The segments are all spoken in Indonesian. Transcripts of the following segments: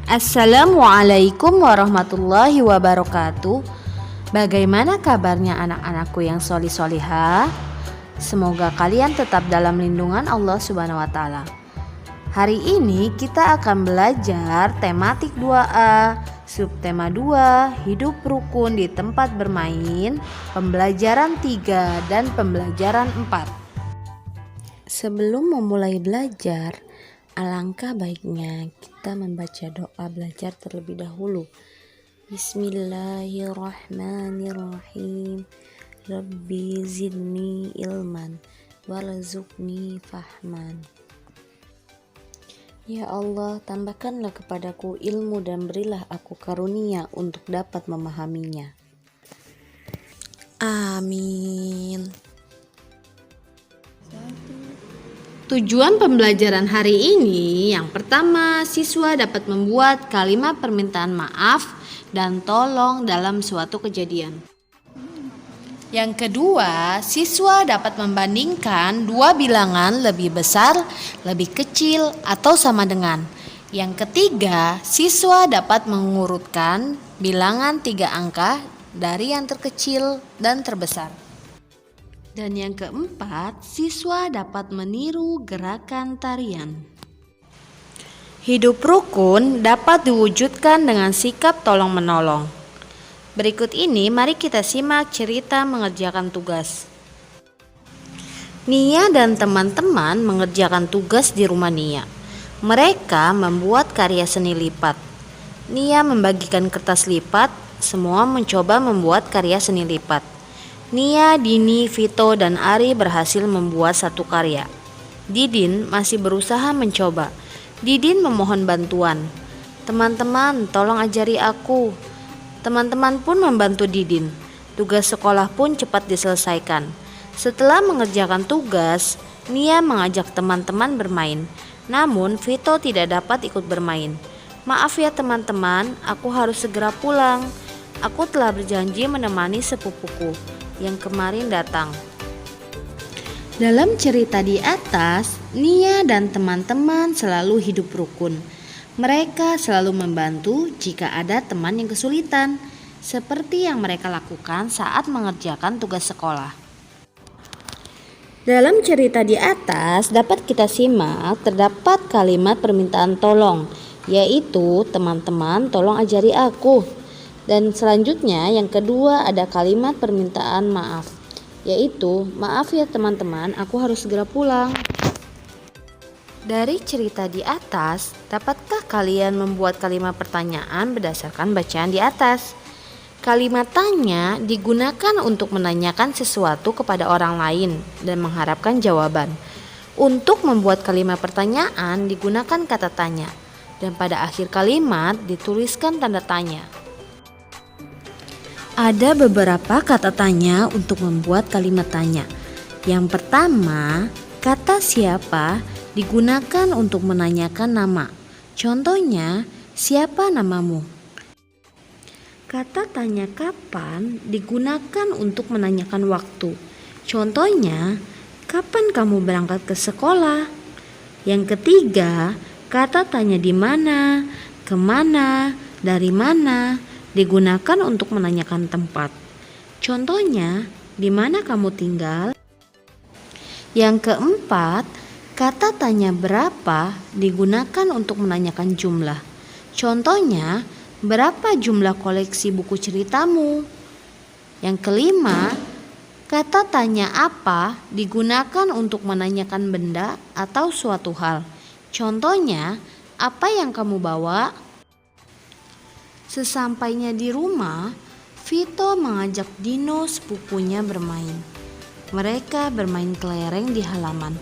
Assalamualaikum warahmatullahi wabarakatuh. Bagaimana kabarnya anak-anakku yang solih-solihah? Semoga kalian tetap dalam lindungan Allah Subhanahu wa Ta'ala. Hari ini kita akan belajar tematik 2A, subtema 2, hidup rukun di tempat bermain, pembelajaran 3 dan pembelajaran 4. Sebelum memulai belajar, alangkah baiknya kita membaca doa belajar terlebih dahulu. Bismillahirrahmanirrahim. Rabbi zidni ilman warzuqni fahman. Ya Allah, tambahkanlah kepadaku ilmu dan berilah aku karunia untuk dapat memahaminya. Amin. Tujuan pembelajaran hari ini, yang pertama, siswa dapat membuat kalimat permintaan maaf dan tolong dalam suatu kejadian. Yang kedua, siswa dapat membandingkan dua bilangan lebih besar, lebih kecil, atau sama dengan. Yang ketiga, siswa dapat mengurutkan bilangan 3 angka dari yang terkecil dan terbesar. Dan yang keempat, siswa dapat meniru gerakan tarian. Hidup rukun dapat diwujudkan dengan sikap tolong-menolong. Berikut ini mari kita simak cerita mengerjakan tugas. Nia dan teman-teman mengerjakan tugas di rumah Nia. Mereka membuat karya seni lipat. Nia membagikan kertas lipat, semua mencoba membuat karya seni lipat. Nia, Dini, Vito, dan Ari berhasil membuat satu karya. Didin masih berusaha mencoba. Didin memohon bantuan. Teman-teman, tolong ajari aku. Teman-teman pun membantu Didin. Tugas sekolah pun cepat diselesaikan. Setelah mengerjakan tugas, Nia mengajak teman-teman bermain. Namun Vito tidak dapat ikut bermain. Maaf ya teman-teman, aku harus segera pulang. Aku telah berjanji menemani sepupuku yang kemarin datang. Dalam cerita di atas, Nia dan teman-teman selalu hidup rukun. Mereka selalu membantu jika ada teman yang kesulitan, seperti yang mereka lakukan saat mengerjakan tugas sekolah. Dalam cerita di atas dapat kita simak terdapat kalimat permintaan tolong, yaitu teman-teman tolong ajari aku. Dan selanjutnya yang kedua ada kalimat permintaan maaf, yaitu maaf ya teman-teman, aku harus segera pulang. Dari cerita di atas, dapatkah kalian membuat kalimat pertanyaan berdasarkan bacaan di atas? Kalimat tanya digunakan untuk menanyakan sesuatu kepada orang lain dan mengharapkan jawaban. Untuk membuat kalimat pertanyaan digunakan kata tanya, dan pada akhir kalimat dituliskan tanda tanya. Ada beberapa kata tanya untuk membuat kalimat tanya. Yang pertama, kata siapa digunakan untuk menanyakan nama. Contohnya, siapa namamu? Kata tanya kapan digunakan untuk menanyakan waktu. Contohnya, kapan kamu berangkat ke sekolah? Yang ketiga, kata tanya di mana, kemana, dari mana digunakan untuk menanyakan tempat. Contohnya, di mana kamu tinggal? Yang keempat, kata tanya berapa digunakan untuk menanyakan jumlah. Contohnya, berapa jumlah koleksi buku ceritamu? Yang kelima, kata tanya apa digunakan untuk menanyakan benda atau suatu hal. Contohnya, apa yang kamu bawa? Sesampainya di rumah, Vito mengajak Dino sepupunya bermain. Mereka bermain kelereng di halaman.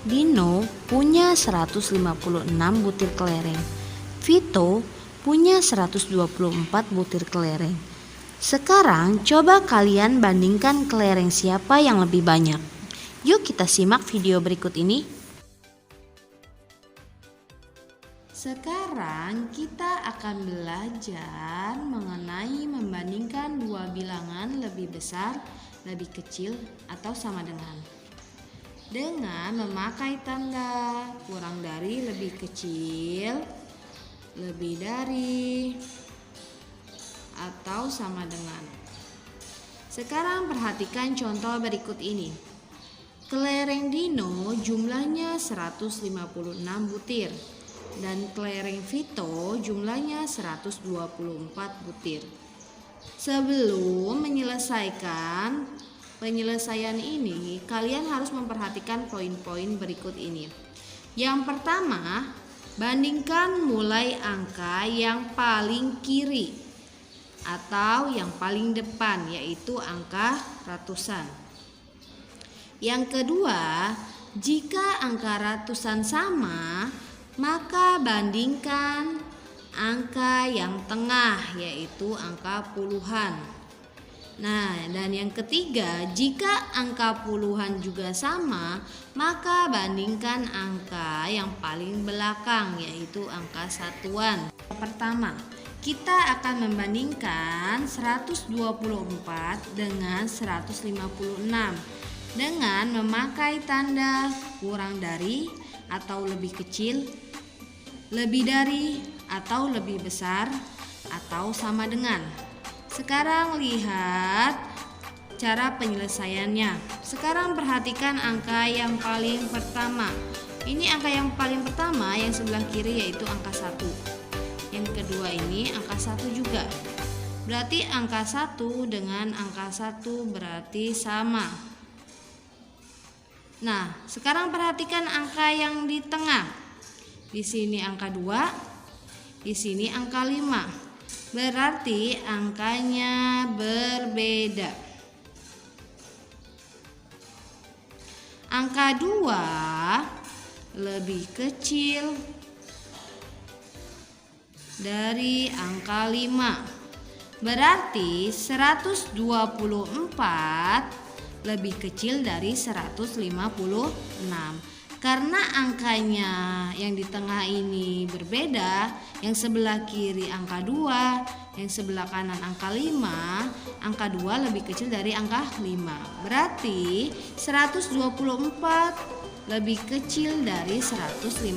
Dino punya 156 butir kelereng. Vito punya 124 butir kelereng. Sekarang coba kalian bandingkan kelereng siapa yang lebih banyak. Yuk kita simak video berikut ini. Sekarang kita akan belajar mengenai membandingkan dua bilangan lebih besar, lebih kecil, atau sama dengan memakai tanda kurang dari lebih kecil lebih dari, atau sama dengan. Sekarang perhatikan contoh berikut ini. Kelereng Dino jumlahnya 156 butir dan kelereng Vito jumlahnya 124 butir. Sebelum menyelesaikan penyelesaian ini, kalian harus memperhatikan poin-poin berikut ini. Yang pertama, bandingkan mulai angka yang paling kiri atau yang paling depan, yaitu angka ratusan. Yang kedua, jika angka ratusan sama, maka bandingkan angka yang tengah, yaitu angka puluhan. Nah, dan yang ketiga, jika angka puluhan juga sama, maka bandingkan angka yang paling belakang, yaitu angka satuan. Pertama, kita akan membandingkan 124 dengan 156 dengan memakai tanda kurang dari atau lebih kecil, lebih dari atau lebih besar, atau sama dengan. Sekarang lihat cara penyelesaiannya. Sekarang perhatikan angka yang paling pertama. Ini angka yang paling pertama yang sebelah kiri, yaitu angka 1. Yang kedua ini angka 1 juga. Berarti angka 1 dengan angka 1 berarti sama. Nah, sekarang perhatikan angka yang di tengah. Di sini angka 2, di sini angka 5. Berarti angkanya berbeda. Angka 2 lebih kecil dari angka 5. Berarti 124 lebih kecil dari 156. Karena angkanya yang di tengah ini berbeda, yang sebelah kiri angka 2, yang sebelah kanan angka 5, angka 2 lebih kecil dari angka 5. Berarti 124 lebih kecil dari 156.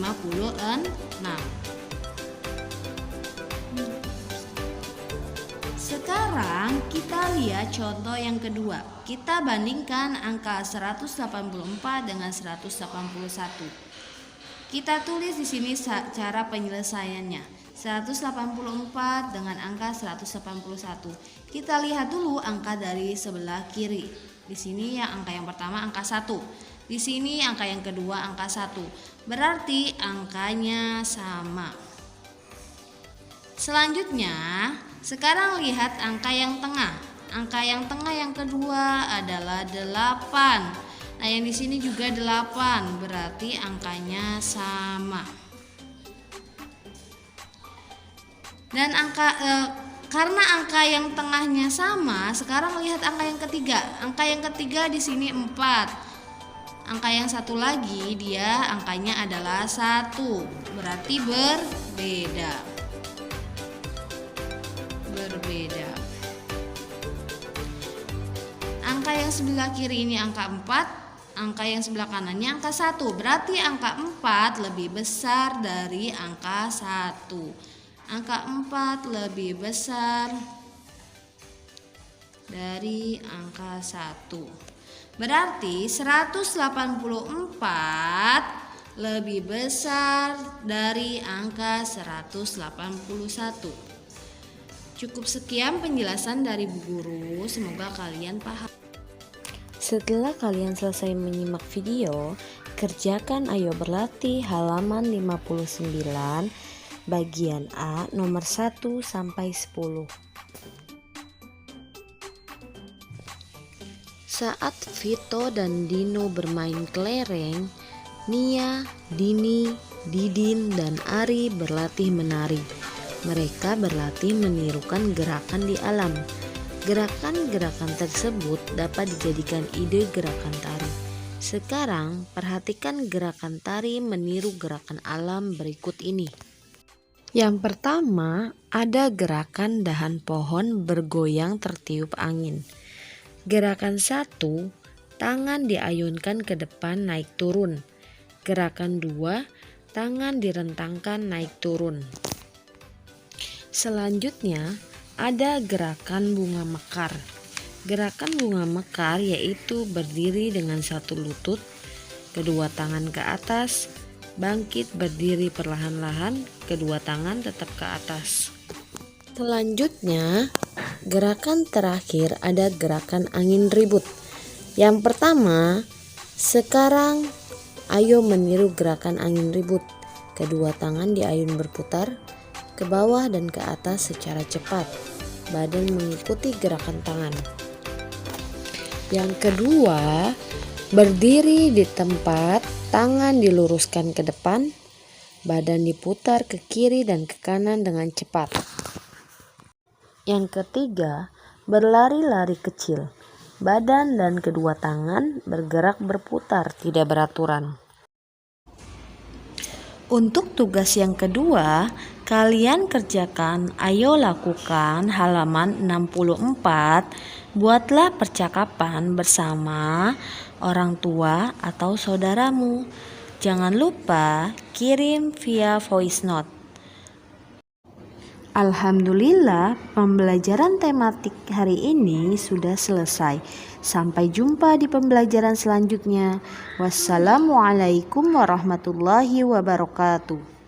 Sekarang kita lihat contoh yang kedua. Kita bandingkan angka 184 dengan 181. Kita tulis di sini cara penyelesaiannya. 184 dengan angka 181. Kita lihat dulu angka dari sebelah kiri. Di sini yang angka yang pertama angka 1. Di sini angka yang kedua angka 1. Berarti angkanya sama. Selanjutnya, sekarang lihat angka yang tengah. Angka yang tengah yang kedua adalah 8. Nah, yang di sini juga 8, berarti angkanya sama. Dan karena angka yang tengahnya sama, sekarang lihat angka yang ketiga. Angka yang ketiga di sini 4. Angka yang satu lagi dia angkanya adalah 1, berarti berbeda. Angka yang sebelah kiri ini angka 4, angka yang sebelah kanannya angka 1. Berarti angka 4 lebih besar dari angka 1. Angka 4 lebih besar dari angka 1. Berarti 184 lebih besar dari angka 181. Cukup sekian penjelasan dari Bu Guru, semoga kalian paham. Setelah kalian selesai menyimak video, kerjakan Ayo Berlatih halaman 59 bagian A nomor 1 sampai 10. Saat Vito dan Dino bermain kelereng, Nia, Dini, Didin, dan Ari berlatih menari. Mereka berlatih menirukan gerakan di alam. Gerakan-gerakan tersebut dapat dijadikan ide gerakan tari. Sekarang, perhatikan gerakan tari meniru gerakan alam berikut ini. Yang pertama, ada gerakan dahan pohon bergoyang tertiup angin. Gerakan 1, tangan diayunkan ke depan naik turun. Gerakan 2, tangan direntangkan naik turun. Selanjutnya ada gerakan bunga mekar. Gerakan bunga mekar yaitu berdiri dengan satu lutut, kedua tangan ke atas, bangkit berdiri perlahan-lahan, kedua tangan tetap ke atas. Selanjutnya, gerakan terakhir ada gerakan angin ribut. Yang pertama, sekarang ayo meniru gerakan angin ribut. Kedua tangan diayun berputar ke bawah dan ke atas secara cepat. Badan mengikuti gerakan tangan. Yang kedua, berdiri di tempat, tangan diluruskan ke depan, badan diputar ke kiri dan ke kanan dengan cepat. Yang ketiga, berlari-lari kecil. Badan dan kedua tangan bergerak berputar, tidak beraturan. Untuk tugas yang kedua, kalian kerjakan, ayo lakukan halaman 64. Buatlah percakapan bersama orang tua atau saudaramu. Jangan lupa kirim via voice note. Alhamdulillah, pembelajaran tematik hari ini sudah selesai. Sampai jumpa di pembelajaran selanjutnya. Wassalamualaikum warahmatullahi wabarakatuh.